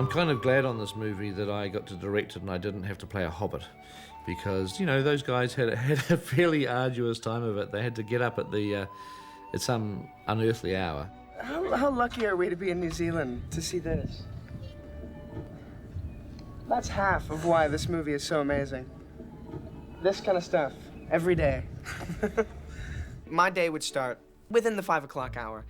I'm kind of glad on this movie that I got to direct it and I didn't have to play a Hobbit, because, you know, those guys had a fairly arduous time of it. They had to get up at some unearthly hour. How lucky are we to be in New Zealand to see this? That's half of why this movie is so amazing. This kind of stuff, every day. My day would start within the 5 o'clock hour,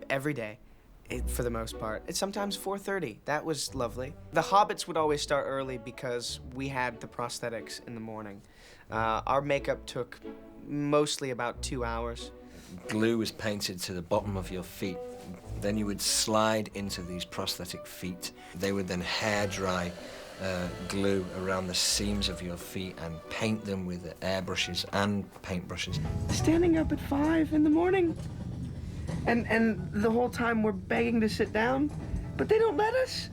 every day. For the most part. It's sometimes 4:30. That was lovely. The Hobbits would always start early because we had the prosthetics in the morning. Our makeup took mostly about 2 hours. Glue was painted to the bottom of your feet. Then you would slide into these prosthetic feet. They would then hair dry glue around the seams of your feet and paint them with airbrushes and paintbrushes. Standing up at 5 in the morning. And the whole time we're begging to sit down, but they don't let us.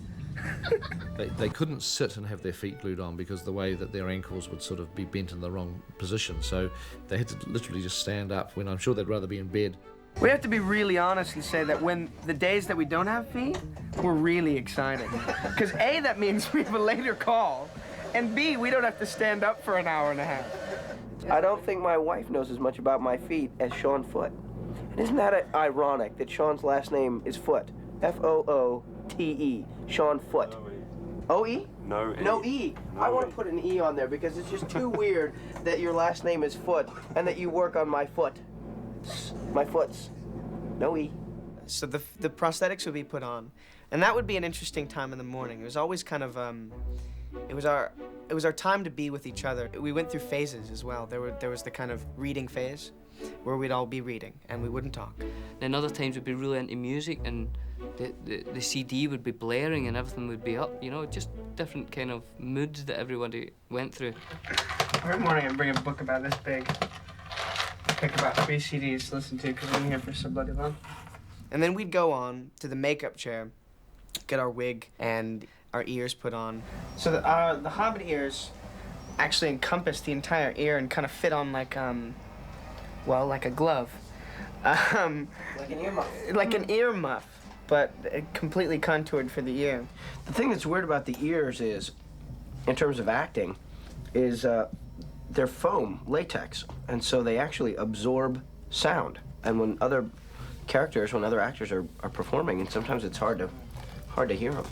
They couldn't sit and have their feet glued on because the way that their ankles would sort of be bent in the wrong position. So they had to literally just stand up when I'm sure they'd rather be in bed. We have to be really honest and say that when the days that we don't have feet, we're really excited. Because A, that means we have a later call, and B, we don't have to stand up for an hour and a half. I don't think my wife knows as much about my feet as Sean Foote. And isn't that ironic that Sean's last name is Foote? F-O-O-T-E, Sean Foote. O-E? No E. No E. I want to put an E on there because it's just too weird that your last name is Foote and that you work on my foot. My foots. No E. So the prosthetics would be put on, and that would be an interesting time in the morning. It was always kind of, it was our time to be with each other. We went through phases as well. There was the kind of reading phase, where we'd all be reading and we wouldn't talk. Then other times we'd be really into music and the CD would be blaring and everything would be up, you know, just different kind of moods that everybody went through. Every morning I bring a book about this big. Pick about 3 CDs to listen to because I'm here for so bloody long. And then we'd go on to the makeup chair, get our wig and our ears put on. So the Hobbit ears actually encompass the entire ear and kind of fit on like, well, like a glove. Like an earmuff. Like an earmuff, but completely contoured for the ear. The thing that's weird about the ears is, in terms of acting, is they're foam, latex, and so they actually absorb sound. And when other actors are performing, and sometimes it's hard to hear them.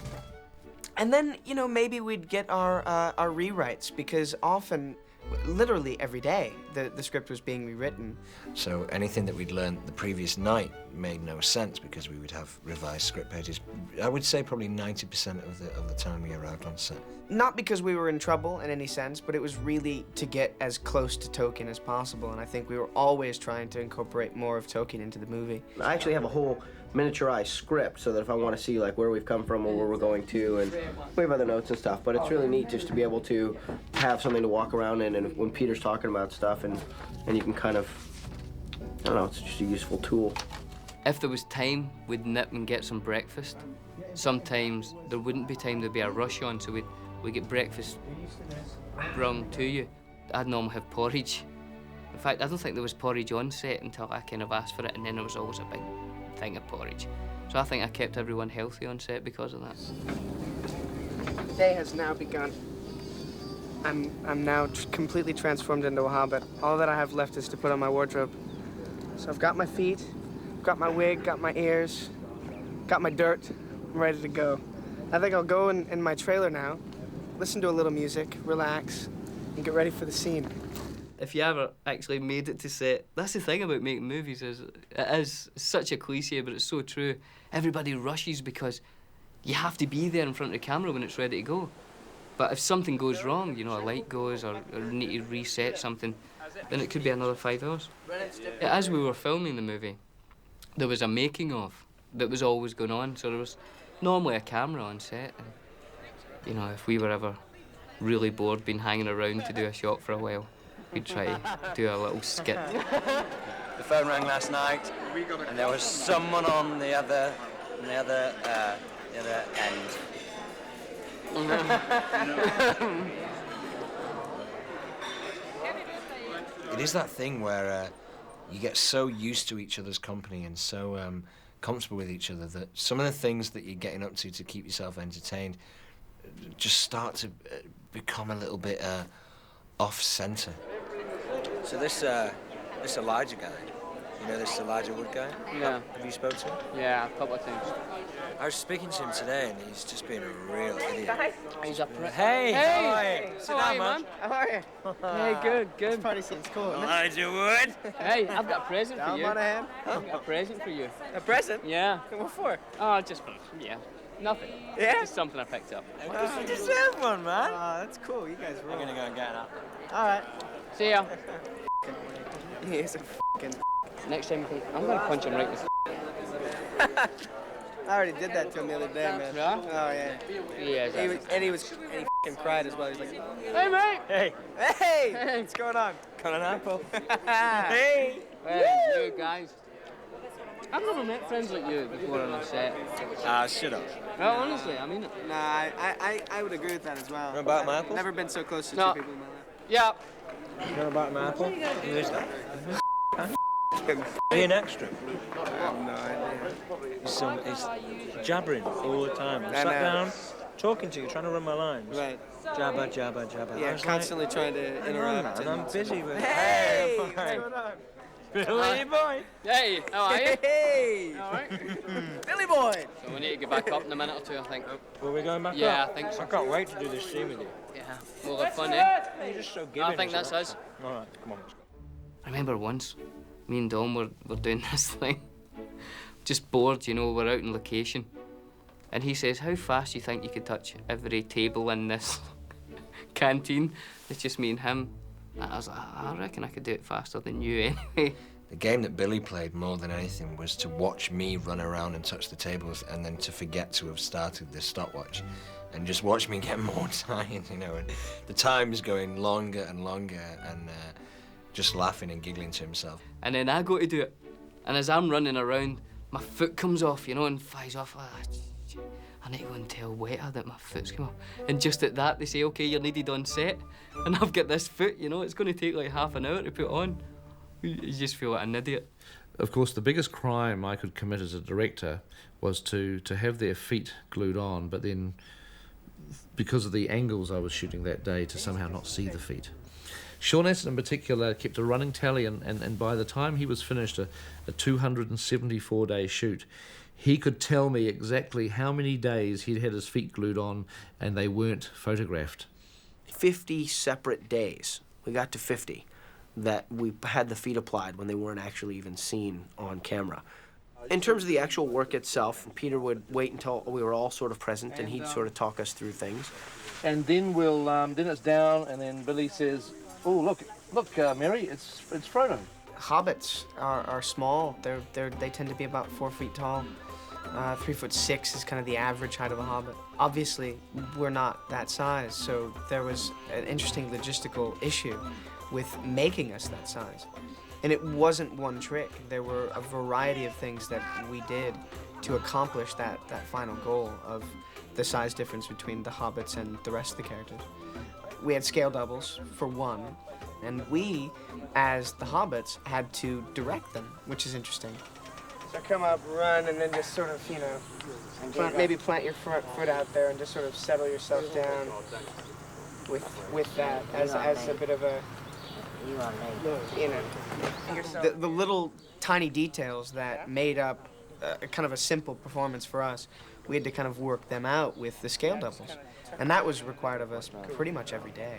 And then, you know, maybe we'd get our rewrites, because often, literally every day, the script was being rewritten. So anything that we'd learned the previous night made no sense because we would have revised script pages. I would say probably 90% of the time we arrived on set. Not because we were in trouble in any sense, but it was really to get as close to Tolkien as possible, and I think we were always trying to incorporate more of Tolkien into the movie. I actually have a whole miniaturized script so that if I want to see like where we've come from or where we're going to, and we have other notes and stuff, but it's really neat just to be able to have something to walk around in, and when Peter's talking about stuff and you can kind of, I don't know, it's just a useful tool. If there was time, we'd nip and get some breakfast. Sometimes there wouldn't be time, there'd be a rush on, so we'd get breakfast brung to you. I'd normally have porridge. In fact, I don't think there was porridge on set until I kind of asked for it, and then there was always a big thing of porridge. So I think I kept everyone healthy on set because of that. The day has now begun. I'm now completely transformed into a hobbit. All that I have left is to put on my wardrobe. So I've got my feet, got my wig, got my ears, got my dirt. I'm ready to go. I think I'll go in my trailer now, listen to a little music, relax, and get ready for the scene. If you ever actually made it to set, that's the thing about making movies, is it is such a cliche, but it's so true. Everybody rushes because you have to be there in front of the camera when it's ready to go. But if something goes wrong, you know, a light goes or need to reset something, then it could be another 5 hours. As we were filming the movie, there was a making of that was always going on, so there was normally a camera on set. And, you know, if we were ever really bored being hanging around to do a shot for a while, we'd try to do a little skit. The phone rang last night, and there was someone on the other end. It is that thing where you get so used to each other's company and so comfortable with each other that some of the things that you're getting up to keep yourself entertained just start to become a little bit off-center. So this Elijah guy, you know this Elijah Wood guy? Yeah. Have you spoken to him? Yeah, a couple of times. I was speaking to him today, and he's just being a real idiot. He's a prick. Hey! Hey! How are you? Sit down, man. How are you? Hey, good, This good. party seems cool. Isn't it? Elijah Wood! Hey, I've got a present for Down, you. Monahan. I've got a present for you. A present? Yeah. What for? Oh, just for, yeah. Nothing. Yeah? Just something I picked up. You deserve one, man. That's cool. You guys rule. I'm gonna go and get it now. All right. See ya. He is a fucking. Next time, I'm gonna punch him right in the I already did that to him the other day, man. Yeah? Oh yeah. Yeah, He fucking cried as well. He's like, Hey, mate! Hey! hey, what's going on? Got an apple? Hey. Hey, you guys. I've never met friends like you before on a set. Shut up. No, honestly, I mean it. Nah, I would agree with that as well. You know about my apples? Never been so close to No. two people in my life. Yeah. You know about my apple? Who is that? Be an extra. I have no idea. He's jabbering all the time. I I sat know. down, talking to you, trying to run my lines. Right. Jabba, jabba, jabba. I Yeah, was constantly trying to like, interrupt. and I'm busy with. Hey, boy. what's going on? Billy boy. Hey, how are you? Hey, All right. Billy boy. So we need to get back up in a minute or two, I think. Were we going back Yeah, up? I think so. I can't wait to do this scene with you. Yeah. We'll have fun, eh? You're just so giving. I think that's us. All right, come on, let's go. I remember once, me and Dom were doing this thing. Just bored, you know, we're out in location. And he says, how fast do you think you could touch every table in this canteen? It's just me and him. And I was like, I reckon I could do it faster than you anyway. The game that Billy played more than anything was to watch me run around and touch the tables and then to forget to have started the stopwatch and just watch me get more tired, you know, and the time's going longer and longer and just laughing and giggling to himself. And then I go to do it. And as I'm running around, my foot comes off, you know, and flies off. I need to go and tell Weta that my foot's come off. And just at that, they say, okay, you're needed on set. And I've got this foot, you know, it's going to take like half an hour to put on. You just feel like an idiot. Of course, the biggest crime I could commit as a director was to have their feet glued on, but then, because of the angles I was shooting that day, to somehow not see the feet. Sean Astin in particular kept a running tally, and by the time he was finished a 274-day shoot, he could tell me exactly how many days he'd had his feet glued on and they weren't photographed. 50 separate days. We got to 50 that we had the feet applied when they weren't actually even seen on camera. In terms of the actual work itself, Peter would wait until we were all sort of present and he'd sort of talk us through things. And then then it's down, and then Billy says, "Oh, look, Mary, it's Frodo." Hobbits are small. They tend to be about 4 feet tall. 3'6" is kind of the average height of a hobbit. Obviously, we're not that size, so there was an interesting logistical issue with making us that size. And it wasn't one trick. There were a variety of things that we did to accomplish that final goal of the size difference between the hobbits and the rest of the characters. We had scale doubles, for one, and we, as the hobbits, had to direct them, which is interesting. So come up, run, and then just sort of, you know, maybe plant your front foot out there and just sort of settle yourself down with that as a bit of a, you know, the little tiny details that made up kind of a simple performance for us. We had to kind of work them out with the scale doubles. And that was required of us pretty much every day.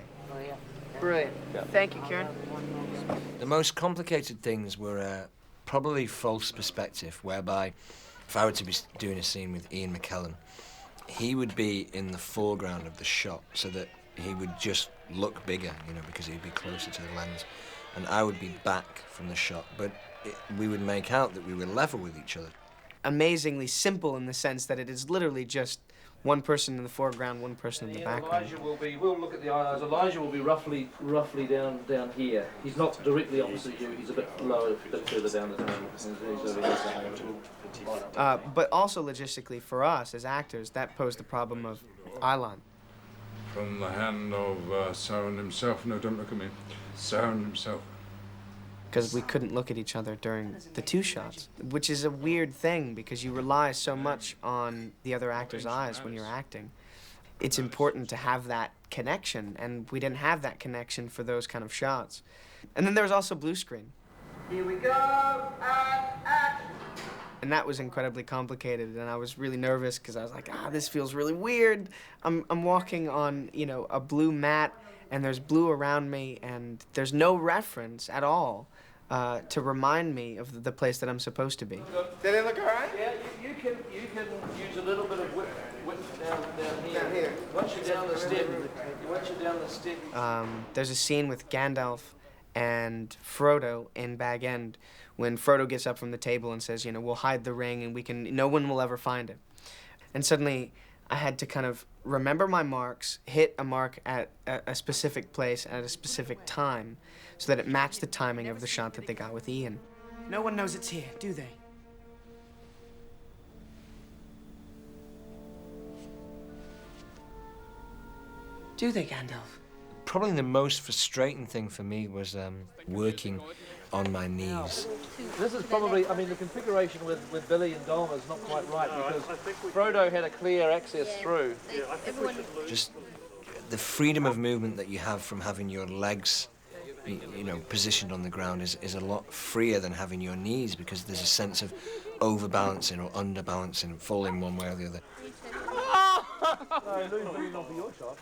Brilliant. Thank you, Kieran. The most complicated things were probably false perspective, whereby if I were to be doing a scene with Ian McKellen, he would be in the foreground of the shot so that he would just look bigger, you know, because he'd be closer to the lens, and I would be back from the shot, but we would make out that we were level with each other. Amazingly simple in the sense that it is literally just one person in the foreground, one person in the background. We'll look at the eyes. Elijah will be roughly down here. He's not directly opposite you. He's a bit lower, a bit further down the table. He's over here. But also logistically for us as actors, that posed the problem of eyeline. From the hand of Sauron himself. No, don't look at me. Sauron himself. because we couldn't look at each other during the 2 shots, which is a weird thing because you rely so much on the other actor's eyes when you're acting. It's important to have that connection, and we didn't have that connection for those kind of shots. And then there was also blue screen. Here we go, and action! And that was incredibly complicated, and I was really nervous because I was like, this feels really weird. I'm walking on, you know, a blue mat, and there's blue around me, and there's no reference at all to remind me of the place that I'm supposed to be. Did it look all right? Yeah, you can use a little bit of width down here. Down here. Once you're down the step. There's a scene with Gandalf and Frodo in Bag End when Frodo gets up from the table and says, you know, we'll hide the ring and no one will ever find it. And suddenly I had to kind of remember my marks, hit a mark at a specific place at a specific time so that it matched the timing of the shot that they got with Ian. No one knows it's here, do they? Do they, Gandalf? Probably the most frustrating thing for me was working on my knees. This is probably, I mean, the configuration with Billy and Dom is not quite right because Frodo had a clear access through. Just the freedom of movement that you have from having your legs, you know, positioned on the ground is a lot freer than having your knees because there's a sense of overbalancing or underbalancing, falling one way or the other.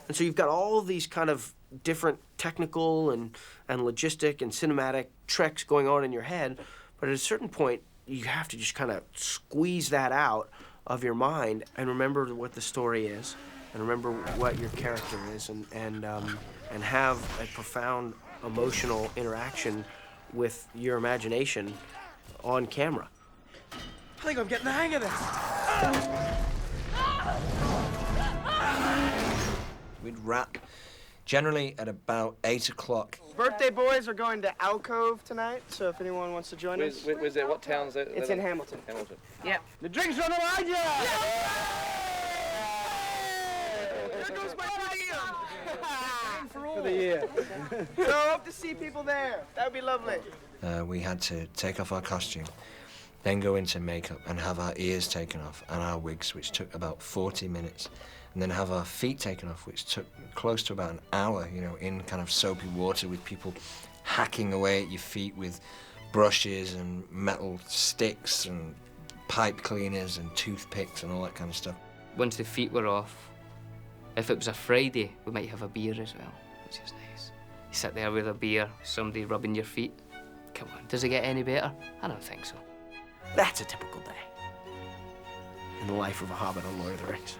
And so you've got all these kind of different technical and logistic and cinematic tricks going on in your head, but at a certain point, you have to just kind of squeeze that out of your mind and remember what the story is, and remember what your character is, and have a profound emotional interaction with your imagination on camera. I think I'm getting the hang of this. We'd wrap generally at about 8 o'clock. Birthday boys are going to Alcove tonight, so if anyone wants to join us. Where's that? What town's that? It's in Hamilton. Hamilton. Yep. The drinks are on the line, yeah! There goes my podium! For the year. So I hope to see people there. That would be lovely. We had to take off our costume, then go into makeup and have our ears taken off and our wigs, which took about 40 minutes. And then have our feet taken off, which took close to about an hour, you know, in kind of soapy water with people hacking away at your feet with brushes and metal sticks and pipe cleaners and toothpicks and all that kind of stuff. Once the feet were off, if it was a Friday, we might have a beer as well, which is nice. You sit there with a beer, somebody rubbing your feet. Come on, does it get any better? I don't think so. That's a typical day in the life of a Hobbit on Lord of the Rings.